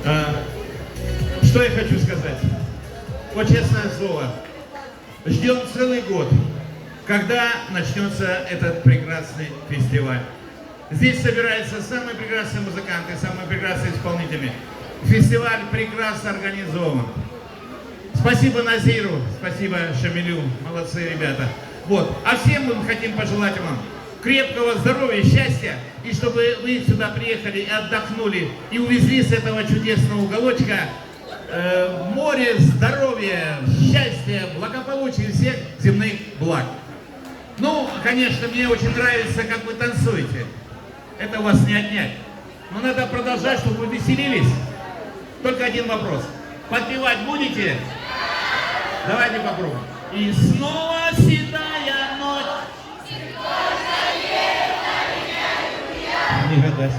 Что я хочу сказать? Вот честное слово, ждем целый год, когда начнется этот прекрасный фестиваль. Здесь собираются самые прекрасные музыканты, самые прекрасные исполнители. Фестиваль прекрасно организован. Спасибо Назиру, спасибо Шамилю, молодцы ребята. Вот. А всем мы хотим пожелать вам крепкого здоровья, счастья, и чтобы вы сюда приехали и отдохнули, и увезли с этого чудесного уголочка море здоровья, счастья, благополучия и всех земных благ. Ну, конечно, мне очень нравится, как вы танцуете. Это у вас не отнять. Но надо продолжать, чтобы вы веселились. Только один вопрос. Подпевать будете? Давайте попробуем. И снова седая ночь. Не гадай.